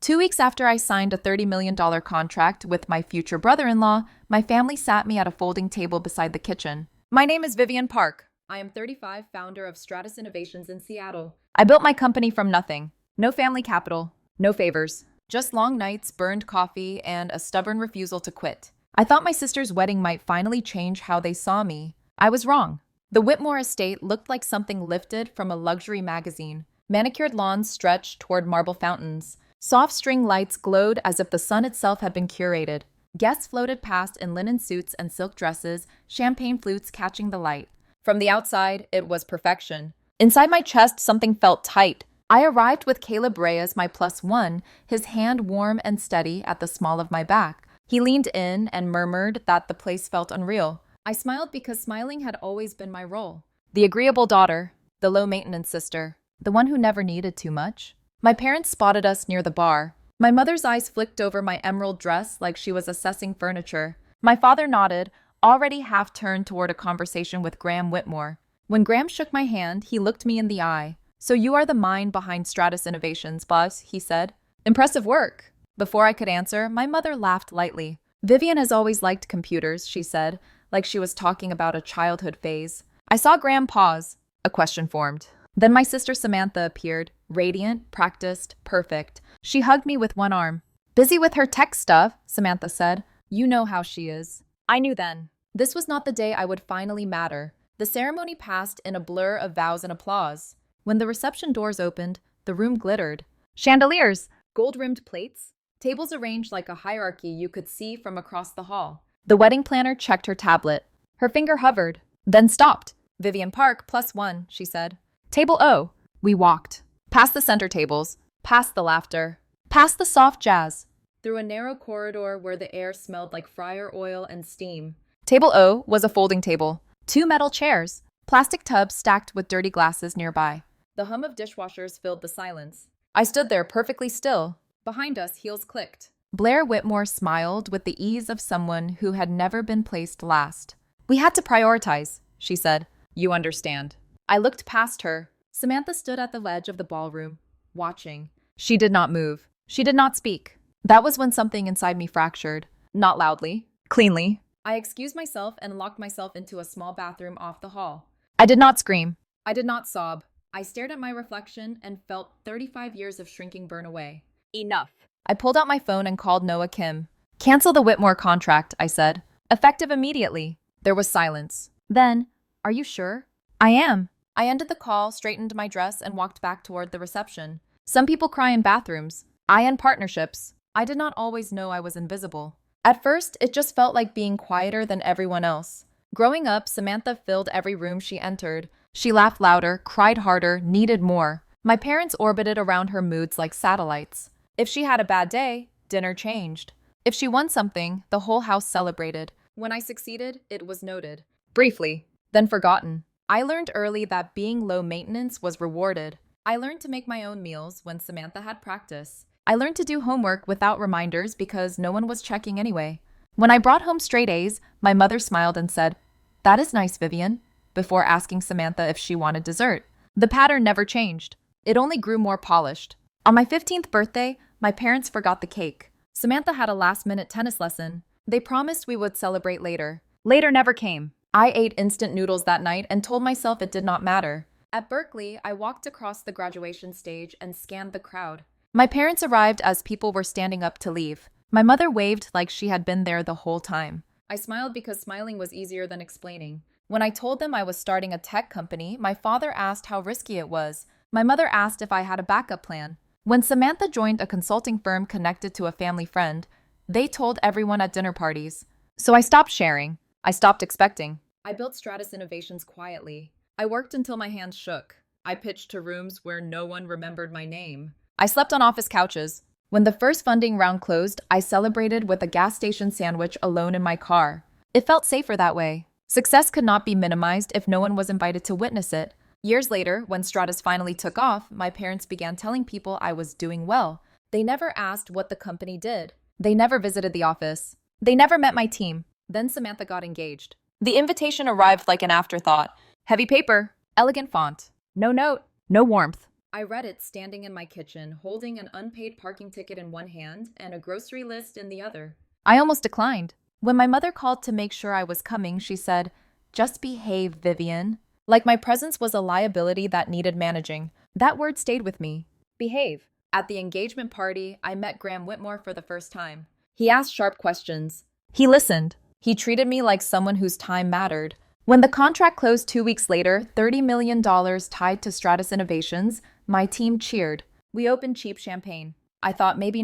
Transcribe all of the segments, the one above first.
2 weeks after I signed a $30 million contract with my future brother-in-law, my family sat me at a folding table beside the kitchen. My name is Vivian Park. I am 35, founder of Stratus Innovations in Seattle. I built my company from nothing. No family capital, no favors. Just long nights, burned coffee, and a stubborn refusal to quit. I thought my sister's wedding might finally change how they saw me. I was wrong. The Whitmore estate looked like something lifted from a luxury magazine. Manicured lawns stretched toward marble fountains. Soft string lights glowed as if the sun itself had been curated. Guests floated past in linen suits and silk dresses, champagne flutes catching the light. From the outside, it was perfection. Inside my chest, something felt tight. I arrived with Caleb Reyes, my +1, his hand warm and steady at the small of my back. He leaned in and murmured that the place felt unreal. I smiled because smiling had always been my role. The agreeable daughter, the low-maintenance sister, the one who never needed too much. My parents spotted us near the bar. My mother's eyes flicked over my emerald dress like she was assessing furniture. My father nodded, already half turned toward a conversation with Graham Whitmore. When Graham shook my hand, he looked me in the eye. "So you are the mind behind Stratus Innovations, boss," he said. "Impressive work." Before I could answer, my mother laughed lightly. "Vivian has always liked computers," she said, like she was talking about a childhood phase. I saw Graham pause. A question formed. Then my sister Samantha appeared, radiant, practiced, perfect. She hugged me with one arm. "Busy with her tech stuff," Samantha said. "You know how she is." I knew then. This was not the day I would finally matter. The ceremony passed in a blur of vows and applause. When the reception doors opened, the room glittered. Chandeliers, gold-rimmed plates, tables arranged like a hierarchy you could see from across the hall. The wedding planner checked her tablet. Her finger hovered, then stopped. "Vivian Park, +1, she said. "Table O." We walked. Past the center tables, past the laughter, past the soft jazz, through a narrow corridor where the air smelled like fryer oil and steam. Table O was a folding table. 2 metal chairs, plastic tubs stacked with dirty glasses nearby. The hum of dishwashers filled the silence. I stood there perfectly still. Behind us, heels clicked. Blair Whitmore smiled with the ease of someone who had never been placed last. "We had to prioritize," she said. "You understand." I looked past her. Samantha stood at the ledge of the ballroom, watching. She did not move. She did not speak. That was when something inside me fractured. Not loudly, cleanly. I excused myself and locked myself into a small bathroom off the hall. I did not scream. I did not sob. I stared at my reflection and felt 35 years of shrinking burn away. Enough. I pulled out my phone and called Noah Kim. "Cancel the Whitmore contract," I said. "Effective immediately." There was silence. Then, "Are you sure?" "I am." I ended the call, straightened my dress, and walked back toward the reception. Some people cry in bathrooms. I in partnerships. I did not always know I was invisible. At first, it just felt like being quieter than everyone else. Growing up, Samantha filled every room she entered. She laughed louder, cried harder, needed more. My parents orbited around her moods like satellites. If she had a bad day, dinner changed. If she won something, the whole house celebrated. When I succeeded, it was noted. Briefly, then forgotten. I learned early that being low maintenance was rewarded. I learned to make my own meals when Samantha had practice. I learned to do homework without reminders because no one was checking anyway. When I brought home straight A's, my mother smiled and said, "That is nice, Vivian," before asking Samantha if she wanted dessert. The pattern never changed. It only grew more polished. On my 15th birthday, my parents forgot the cake. Samantha had a last-minute tennis lesson. They promised we would celebrate later. Later never came. I ate instant noodles that night and told myself it did not matter. At Berkeley, I walked across the graduation stage and scanned the crowd. My parents arrived as people were standing up to leave. My mother waved like she had been there the whole time. I smiled because smiling was easier than explaining. When I told them I was starting a tech company, my father asked how risky it was. My mother asked if I had a backup plan. When Samantha joined a consulting firm connected to a family friend, they told everyone at dinner parties. So I stopped sharing. I stopped expecting. I built Stratus Innovations quietly. I worked until my hands shook. I pitched to rooms where no one remembered my name. I slept on office couches. When the first funding round closed, I celebrated with a gas station sandwich alone in my car. It felt safer that way. Success could not be minimized if no one was invited to witness it. Years later, when Stratus finally took off, my parents began telling people I was doing well. They never asked what the company did. They never visited the office. They never met my team. Then Samantha got engaged. The invitation arrived like an afterthought. Heavy paper, elegant font. No note, no warmth. I read it standing in my kitchen, holding an unpaid parking ticket in one hand and a grocery list in the other. I almost declined. When my mother called to make sure I was coming, she said, "Just behave, Vivian." Like my presence was a liability that needed managing. That word stayed with me. Behave. At the engagement party, I met Graham Whitmore for the first time. He asked sharp questions. He listened. He treated me like someone whose time mattered. When the contract closed 2 weeks later, $30 million tied to Stratus Innovations, my team cheered. We opened cheap champagne. I thought maybe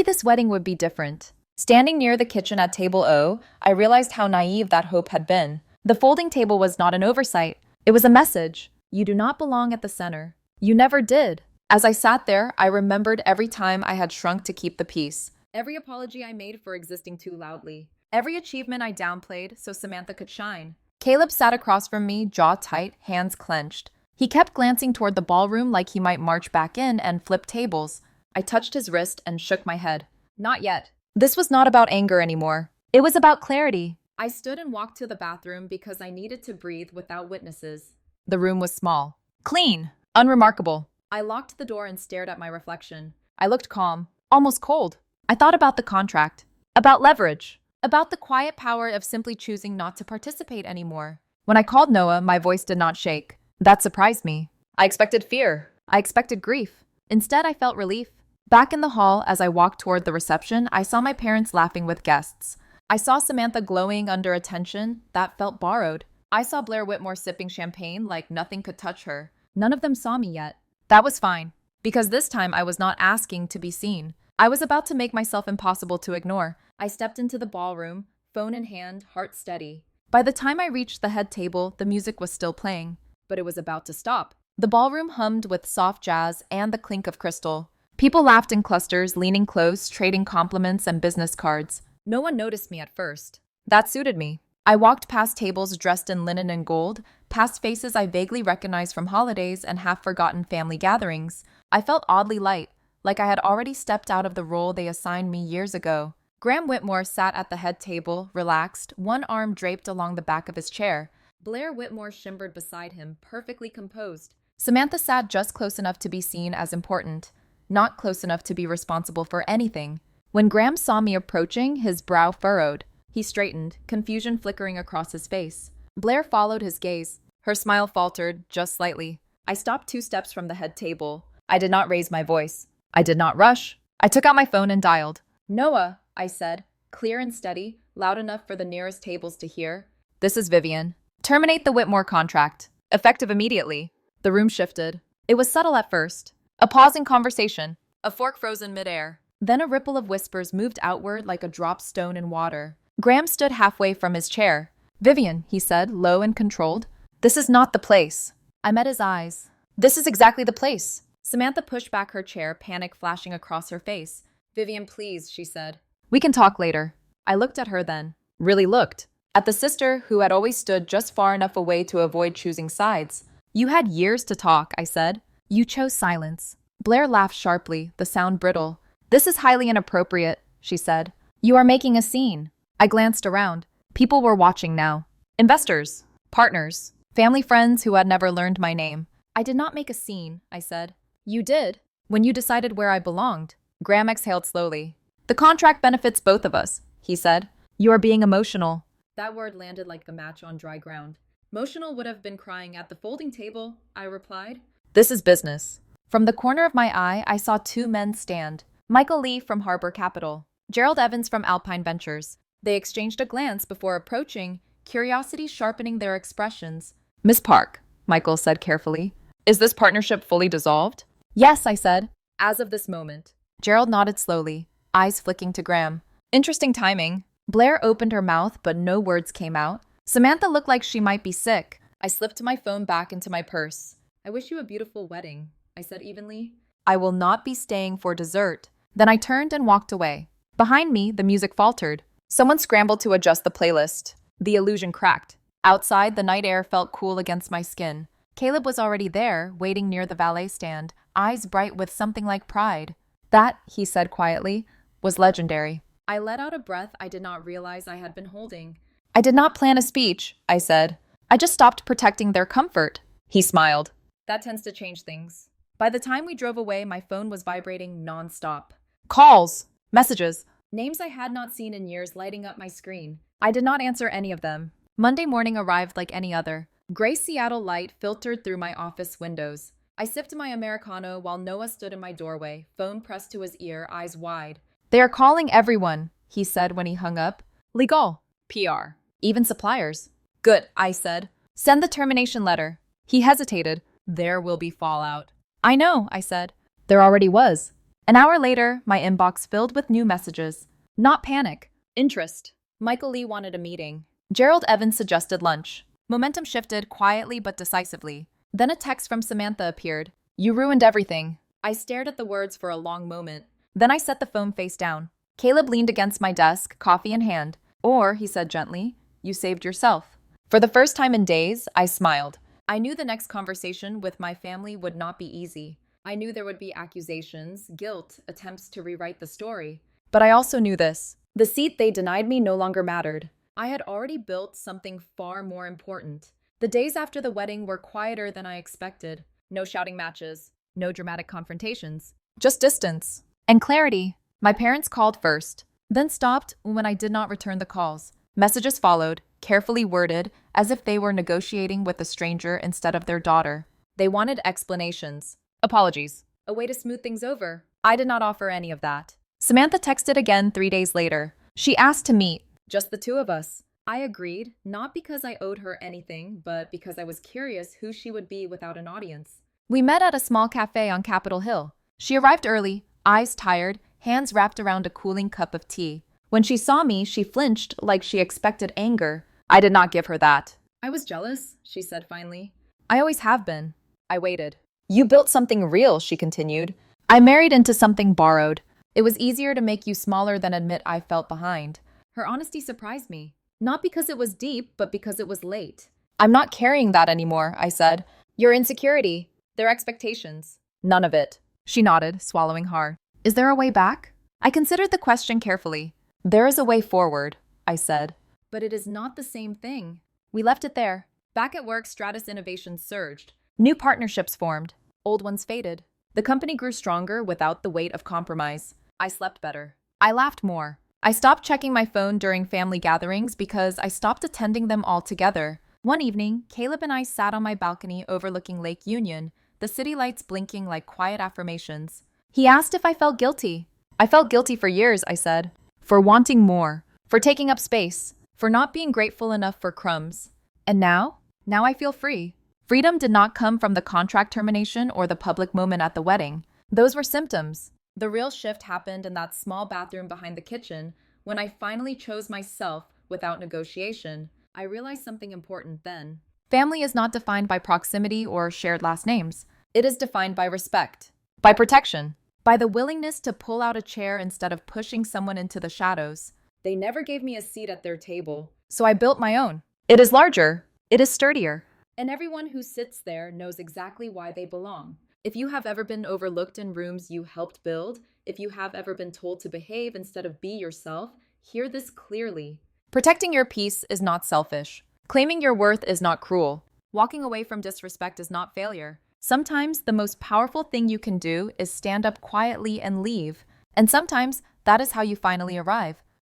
this wedding would be different. Standing near the kitchen at table O, I realized how naive that hope had been. The folding table was not an oversight. It was a message. You do not belong at the center. You never did. As I sat there, I remembered every time I had shrunk to keep the peace. Every apology I made for existing too loudly. Every achievement I downplayed so Samantha could shine. Caleb sat across from me, jaw tight, hands clenched. He kept glancing toward the ballroom like he might march back in and flip tables. I touched his wrist and shook my head. Not yet. This was not about anger anymore. It was about clarity. I stood and walked to the bathroom because I needed to breathe without witnesses. The room was small. Clean. Unremarkable. I locked the door and stared at my reflection. I looked calm, almost cold. I thought about the contract, about leverage, about the quiet power of simply choosing not to participate anymore. When I called Noah, my voice did not shake. That surprised me. I expected fear. I expected grief. Instead, I felt relief. Back in the hall, as I walked toward the reception, I saw my parents laughing with guests. I saw Samantha glowing under attention that felt borrowed. I saw Blair Whitmore sipping champagne like nothing could touch her. None of them saw me yet. That was fine, because this time I was not asking to be seen. I was about to make myself impossible to ignore. I stepped into the ballroom, phone in hand, heart steady. By the time I reached the head table, the music was still playing, but it was about to stop. The ballroom hummed with soft jazz and the clink of crystal. People laughed in clusters, leaning close, trading compliments and business cards. No one noticed me at first. That suited me. I walked past tables dressed in linen and gold, past faces I vaguely recognized from holidays and half-forgotten family gatherings. I felt oddly light, like I had already stepped out of the role they assigned me years ago. Graham Whitmore sat at the head table, relaxed, one arm draped along the back of his chair. Blair Whitmore shimmered beside him, perfectly composed. Samantha sat just close enough to be seen as important, not close enough to be responsible for anything. When Graham saw me approaching, his brow furrowed. He straightened, confusion flickering across his face. Blair followed his gaze. Her smile faltered, just slightly. I stopped 2 steps from the head table. I did not raise my voice. I did not rush. I took out my phone and dialed. "Noah," I said, clear and steady, loud enough for the nearest tables to hear. "This is Vivian. Terminate the Whitmore contract. Effective immediately." The room shifted. It was subtle at first. A pause in conversation. A fork frozen midair. Then a ripple of whispers moved outward like a dropped stone in water. Graham stood halfway from his chair. "Vivian," he said, low and controlled. "This is not the place." I met his eyes. "This is exactly the place." Samantha pushed back her chair, panic flashing across her face. "Vivian, please," she said. "We can talk later." I looked at her then. Really looked. At the sister who had always stood just far enough away to avoid choosing sides. "You had years to talk," I said. "You chose silence." Blair laughed sharply, the sound brittle. "This is highly inappropriate," she said. "You are making a scene." I glanced around. People were watching now. Investors, partners, family friends who had never learned my name. "I did not make a scene," I said. "You did, when you decided where I belonged." Graham exhaled slowly. "The contract benefits both of us," he said. "You are being emotional." That word landed like a match on dry ground. "Emotional would have been crying at the folding table," I replied. "This is business." From the corner of my eye, I saw 2 men stand. Michael Lee from Harbor Capital, Gerald Evans from Alpine Ventures. They exchanged a glance before approaching, curiosity sharpening their expressions. "Miss Park," Michael said carefully, "is this partnership fully dissolved?" "Yes," I said. "As of this moment." Gerald nodded slowly, eyes flicking to Graham. "Interesting timing." Blair opened her mouth, but no words came out. Samantha looked like she might be sick. I slipped my phone back into my purse. "I wish you a beautiful wedding," I said evenly. "I will not be staying for dessert." Then I turned and walked away. Behind me, the music faltered. Someone scrambled to adjust the playlist. The illusion cracked. Outside, the night air felt cool against my skin. Caleb was already there, waiting near the valet stand, eyes bright with something like pride. "That," he said quietly, "was legendary." I let out a breath I did not realize I had been holding. "I did not plan a speech," I said. "I just stopped protecting their comfort." He smiled. "That tends to change things." By the time we drove away, my phone was vibrating nonstop. Calls, messages, names I had not seen in years lighting up my screen. I did not answer any of them. Monday morning arrived like any other. Gray Seattle light filtered through my office windows. I sipped my Americano while Noah stood in my doorway, phone pressed to his ear, eyes wide. "They are calling everyone," he said when he hung up. "Legal, PR, even suppliers." "Good," I said. "Send the termination letter." He hesitated. "There will be fallout." "I know," I said. There already was. An hour later, my inbox filled with new messages. Not panic. Interest. Michael Lee wanted a meeting. Gerald Evans suggested lunch. Momentum shifted quietly but decisively. Then a text from Samantha appeared. "You ruined everything." I stared at the words for a long moment. Then I set the phone face down. Caleb leaned against my desk, coffee in hand. "Or," he said gently, "you saved yourself." For the first time in days, I smiled. I knew the next conversation with my family would not be easy. I knew there would be accusations, guilt, attempts to rewrite the story. But I also knew this. The seat they denied me no longer mattered. I had already built something far more important. The days after the wedding were quieter than I expected. No shouting matches, no dramatic confrontations, just distance and clarity. My parents called first, then stopped when I did not return the calls. Messages followed, carefully worded, as if they were negotiating with a stranger instead of their daughter. They wanted explanations, apologies, a way to smooth things over. I did not offer any of that. Samantha texted again 3 days later. She asked to meet, just the two of us. I agreed, not because I owed her anything, but because I was curious who she would be without an audience. We met at a small cafe on Capitol Hill. She arrived early, eyes tired, hands wrapped around a cooling cup of tea. When she saw me, she flinched like she expected anger. I did not give her that. "I was jealous," she said finally. "I always have been." I waited. "You built something real," she continued. "I married into something borrowed. It was easier to make you smaller than admit I felt behind." Her honesty surprised me. Not because it was deep, but because it was late. "I'm not carrying that anymore," I said. "Your insecurity, their expectations." "None of it." She nodded, swallowing hard. "Is there a way back?" I considered the question carefully. "There is a way forward," I said. "But it is not the same thing." We left it there. Back at work, Stratus Innovations surged. New partnerships formed. Old ones faded. The company grew stronger without the weight of compromise. I slept better. I laughed more. I stopped checking my phone during family gatherings because I stopped attending them altogether. One evening, Caleb and I sat on my balcony overlooking Lake Union, the city lights blinking like quiet affirmations. He asked if I felt guilty. "I felt guilty for years," I said. "For wanting more. For taking up space. For not being grateful enough for crumbs. And now? Now I feel free." Freedom did not come from the contract termination or the public moment at the wedding. Those were symptoms. The real shift happened in that small bathroom behind the kitchen when I finally chose myself without negotiation. I realized something important then. Family is not defined by proximity or shared last names. It is defined by respect, by protection, by the willingness to pull out a chair instead of pushing someone into the shadows. They never gave me a seat at their table, so I built my own. It is larger. It is sturdier. And everyone who sits there knows exactly why they belong. If you have ever been overlooked in rooms you helped build, if you have ever been told to behave instead of be yourself, hear this clearly. Protecting your peace is not selfish. Claiming your worth is not cruel. Walking away from disrespect is not failure. Sometimes the most powerful thing you can do is stand up quietly and leave. And sometimes that is how you finally arrive.